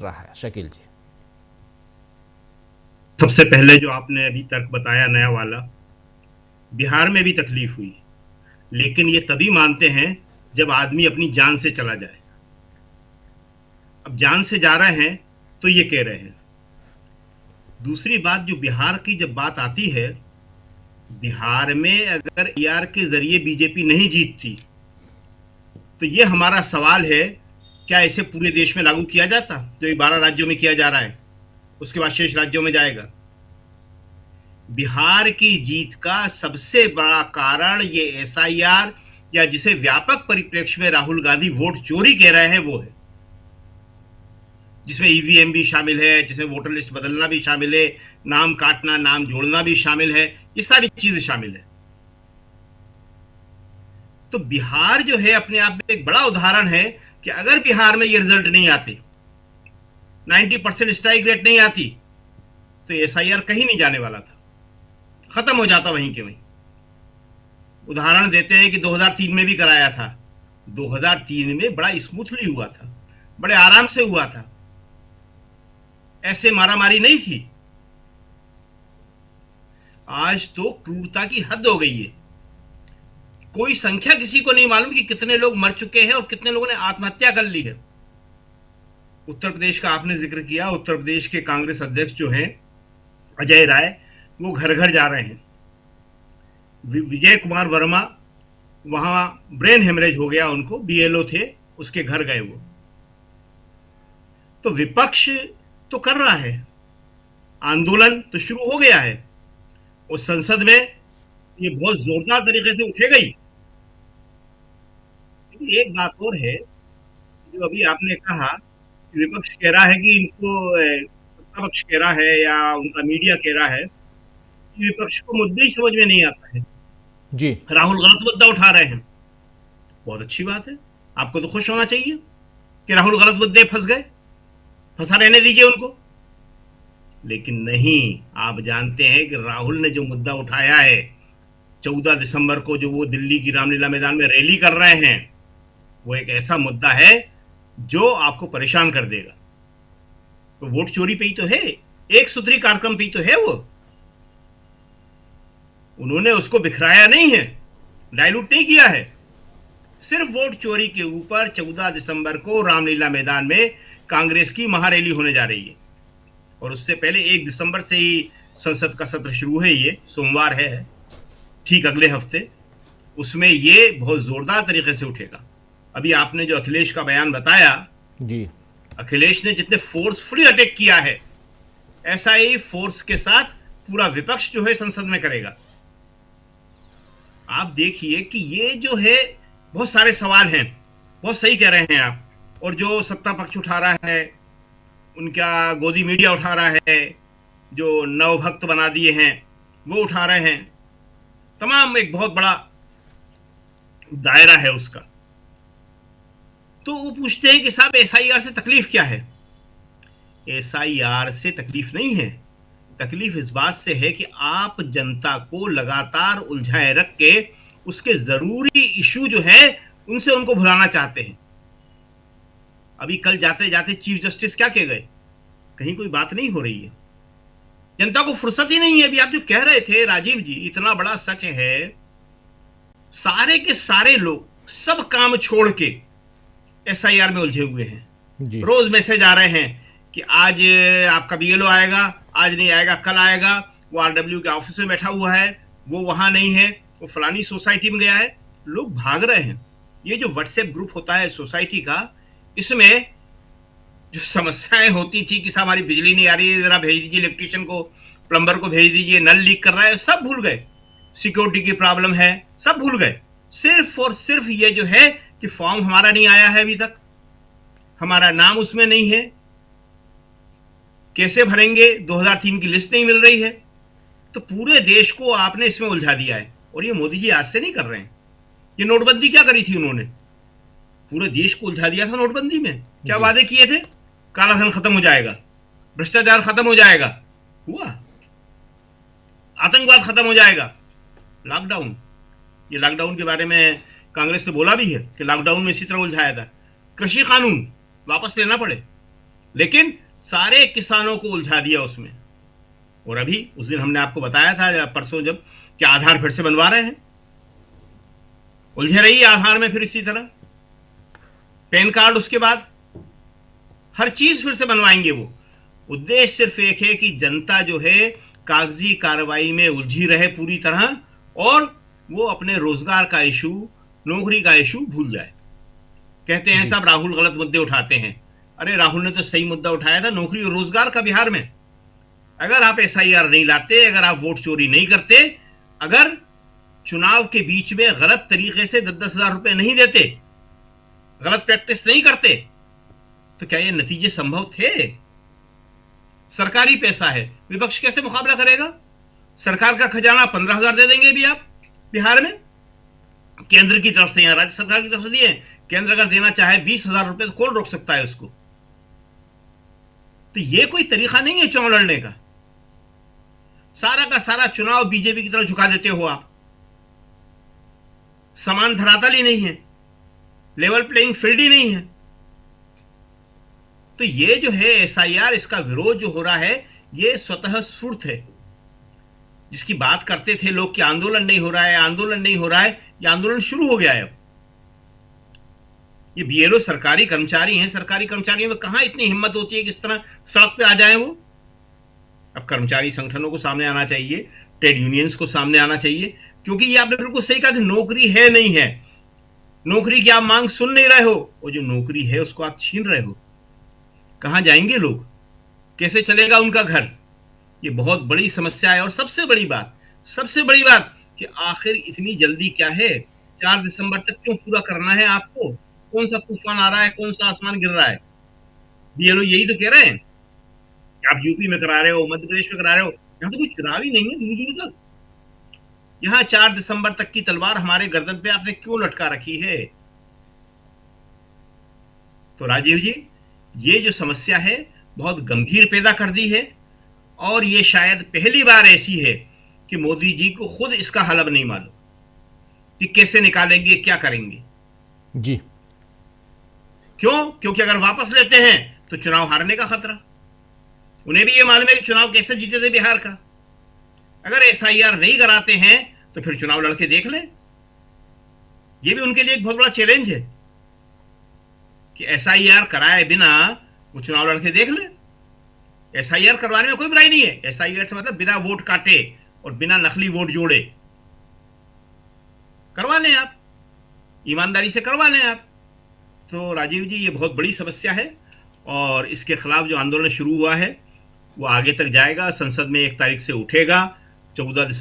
रहा है? शकील जी, सबसे पहले जो आपने अभी तक बताया नया वाला, बिहार में भी तकलीफ हुई, लेकिन ये तभी मानते हैं जब आदमी अपनी जान से चला जाए। अब जान से जा रहे हैं तो ये कह रहे हैं। दूसरी बात, जो बिहार की जब बात आती है, बिहार में अगर ईआर के जरिए बीजेपी नहीं जीतती तो ये हमारा सवाल है, क्या इसे पूरे देश में लागू किया जाता जो ये 12 राज्यों में किया जा रहा है, उसके बाद शेष राज्यों में जाएगा। बिहार की जीत का सबसे बड़ा कारण ये एसआईआर, या जिसे व्यापक परिप्रेक्ष्य में राहुल गांधी वोट चोरी कह रहे हैं, वो है, जिसमें ईवीएम भी शामिल है, जिसमें वोटर लिस्ट बदलना भी शामिल है, नाम काटना, नाम जोड़ना भी शामिल है, ये सारी चीजें शामिल है। तो बिहार जो है अपने आप में एक बड़ा उदाहरण है कि अगर बिहार में ये रिजल्ट नहीं आते, 90% स्ट्राइक रेट नहीं आती, तो एसआईआर कहीं नहीं जाने वाला था, खत्म हो जाता वहीं के वहीं। उदाहरण देते हैं कि 2003 में भी कराया था। 2003 में बड़ा स्मूथली हुआ था, बड़े आराम से हुआ था, ऐसे मारामारी नहीं थी। आज तो क्रूरता की हद हो गई है। कोई संख्या किसी को नहीं मालूम कि कितने लोग मर चुके हैं और कितने लोगों ने आत्महत्या कर ली है। उत्तर प्रदेश का आपने जिक्र किया, उत्तर प्रदेश के कांग्रेस अध्यक्ष जो हैं अजय राय, वो घर घर जा रहे हैं। विजय कुमार वर्मा, वहां ब्रेन हेमरेज हो गया उनको, बीएलओ थे, उसके घर गए वो। तो विपक्ष तो कर रहा है, आंदोलन तो शुरू हो गया है, और संसद में ये बहुत जोरदार तरीके से उठेगा ही। एक बात और है, जो अभी आपने कहा, विपक्ष कह रहा है कि इनको सत्ता पक्ष कह रहा है या उनका मीडिया कह रहा है कि विपक्ष को मुद्दे ही समझ में नहीं आता है, जी, राहुल गलत मुद्दा उठा रहे हैं। बहुत अच्छी बात है, आपको तो खुश होना चाहिए कि राहुल गलत मुद्दे फंस गए, फंसा रहने दीजिए उनको। लेकिन नहीं, आप जानते हैं कि राहुल ने जो मुद्दा उठाया है 14 दिसंबर को, जो वो दिल्ली की रामलीला मैदान में रैली कर रहे हैं, वो एक ऐसा मुद्दा है जो आपको परेशान कर देगा। तो वोट चोरी पे ही तो है, एक सूत्री कार्यक्रम पे ही तो है वो। उन्होंने उसको बिखराया नहीं है, डाइल्यूट नहीं किया है। सिर्फ वोट चोरी के ऊपर 14 दिसंबर को रामलीला मैदान में कांग्रेस की महारैली होने जा रही है, और उससे पहले 1 दिसंबर से ही संसद का सत्र शुरू है, ये सोमवार है, ठीक अगले हफ्ते। उसमें ये बहुत जोरदार तरीके से उठेगा। अभी आपने जो अखिलेश का बयान बताया जी, अखिलेश ने जितने फोर्सफुली अटैक किया है, ऐसा ही फोर्स के साथ पूरा विपक्ष जो है संसद में करेगा। आप देखिए कि ये जो है, बहुत सारे सवाल हैं, बहुत सही कह रहे हैं आप, और जो सत्ता पक्ष उठा रहा है, उनका गोदी मीडिया उठा रहा है, जो नवभक्त बना दिए हैं वो उठा रहे हैं, तमाम एक बहुत बड़ा दायरा है उसका। तो वो पूछते हैं कि साहब एसआईआर से तकलीफ क्या है? एसआईआर से तकलीफ नहीं है, तकलीफ इस बात से है कि आप जनता को लगातार उलझाए रख के उसके जरूरी इशू जो है उनसे उनको भुलाना चाहते हैं। अभी कल जाते जाते चीफ जस्टिस क्या कह गए? कहीं कोई बात नहीं हो रही है, जनता को फुर्सत ही नहीं है। अभी आप जो कह रहे थे राजीव जी, इतना बड़ा सच है, सारे के सारे लोग सब काम छोड़ के एसआईआर में उलझे हुए हैं। जी, रोज मैसेज आ रहे हैं कि आज आपका बीएलओ आएगा, आज नहीं आएगा, कल आएगा, वो आरडब्ल्यू के ऑफिस में बैठा हुआ है, वो वहां नहीं है, वो फलानी सोसाइटी में गया है। लोग भाग रहे हैं। ये जो व्हाट्सएप ग्रुप होता है सोसाइटी का, इसमें जो समस्याएं होती थी कि साहब हमारी बिजली नहीं आ रही है, जरा भेज दीजिए इलेक्ट्रिशियन को, प्लम्बर को भेज दीजिए, नल लीक कर रहा है, सब भूल गए। सिक्योरिटी की प्रॉब्लम है, सब भूल गए। सिर्फ और सिर्फ ये जो है कि फॉर्म हमारा नहीं आया है, अभी तक हमारा नाम उसमें नहीं है, कैसे भरेंगे, 2003 की लिस्ट नहीं मिल रही है। तो पूरे देश को आपने इसमें उलझा दिया है। और ये मोदी जी आज से नहीं कर रहे हैं। ये नोटबंदी क्या करी थी उन्होंने? पूरे देश को उलझा दिया था नोटबंदी में। क्या वादे किए थे? काला धन खत्म हो जाएगा, भ्रष्टाचार खत्म हो जाएगा, हुआ? आतंकवाद खत्म हो जाएगा। लॉकडाउन, ये लॉकडाउन के बारे में कांग्रेस ने बोला भी है कि लॉकडाउन में इसी तरह उलझाया था। कृषि कानून वापस लेना पड़े, लेकिन सारे किसानों को उलझा दिया उसमें। और अभी उस दिन हमने आपको बताया था परसों जब कि आधार फिर से बनवा रहे हैं, उलझे रही आधार में फिर इसी तरह, पैन कार्ड, उसके बाद हर चीज फिर से बनवाएंगे वो। उद्देश्य सिर्फ एक है कि जनता जो है कागजी कार्रवाई में उलझी रहे पूरी तरह, और वो अपने रोजगार का इशू, नौकरी का इशू भूल जाए। कहते हैं साहब राहुल गलत मुद्दे उठाते हैं। अरे राहुल ने तो सही मुद्दा उठाया था, नौकरी और रोजगार का बिहार में। अगर आप एसआईआर नहीं लाते, अगर आप वोट चोरी नहीं करते, अगर चुनाव के बीच में गलत तरीके से 10-10 हजार रुपए नहीं देते, गलत प्रैक्टिस नहीं करते, तो क्या ये नतीजे संभव थे? सरकारी पैसा है, विपक्ष कैसे मुकाबला करेगा? सरकार का खजाना 15,000 दे देंगे भी आप बिहार में, केंद्र की तरफ से या राज्य सरकार की तरफ से दिए। केंद्र अगर देना चाहे 20,000 रुपए तो कौन रोक सकता है उसको? तो ये कोई तरीका नहीं है चुनाव लड़ने का। सारा का सारा चुनाव बीजेपी की तरफ झुका देते हो आप। समान धरातल ही नहीं है, लेवल प्लेइंग फील्ड ही नहीं है। तो ये जो है एसआईआर, इसका विरोध जो हो रहा है, ये स्वतः स्फूर्त है। जिसकी बात करते थे लोग कि आंदोलन नहीं हो रहा है, आंदोलन नहीं हो रहा है, ये आंदोलन शुरू हो गया है। अब ये बीएलओ सरकारी कर्मचारी हैं, सरकारी कर्मचारियों में कहां इतनी हिम्मत होती है कि इस तरह सड़क पे आ जाए वो। अब कर्मचारी संगठनों को सामने आना चाहिए, ट्रेड यूनियंस को सामने आना चाहिए, क्योंकि ये आपने बिल्कुल सही कहा कि नौकरी है नहीं है, नौकरी की आप मांग सुन नहीं रहे हो, और जो नौकरी है उसको आप छीन रहे हो। कहां जाएंगे लोग, कैसे चलेगा उनका घर? ये बहुत बड़ी समस्या है। और सबसे बड़ी बात कि आखिर इतनी जल्दी क्या है? 4 दिसंबर तक क्यों पूरा करना है आपको? कौन सा तूफान आ रहा है, कौन सा आसमान गिर रहा है? बीएलओ यही तो कह रहे हैं कि आप यूपी में करा रहे हो, मध्य प्रदेश में करा रहे हो, यहां तो कोई चुनाव ही नहीं है दूर दूर तक। यहां 4 दिसंबर तक की तलवार हमारे गर्दन पे आपने क्यों लटका रखी है? तो राजीव जी, ये जो समस्या है बहुत गंभीर पैदा कर दी है, और ये शायद पहली बार ऐसी है कि मोदी जी को खुद इसका हल अब नहीं मालूम कि कैसे निकालेंगे, क्या करेंगे। जी। क्यों? क्योंकि अगर वापस लेते हैं तो चुनाव हारने का खतरा। उन्हें भी ये मालूम है कि चुनाव कैसे जीते थे बिहार का। अगर एसआईआर नहीं कराते हैं तो फिर चुनाव लड़के देख लें। ये भी उनके लिए एक बहुत बड़ा चैलेंज है कि एसआईआर कराए बिना वो चुनाव लड़के देख लें। एसआईआर करवाने में कोई बुराई नहीं है। एसआईआर से मतलब बिना वोट काटे और बिना नकली वोट जोड़े करवा लें आप, ईमानदारी से करवा लें आप। तो राजीव जी, ये बहुत बड़ी समस्या है, और इसके खिलाफ जो आंदोलन शुरू हुआ है वो आगे तक जाएगा। संसद में 1 तारीख से उठेगा, 14 दिसंबर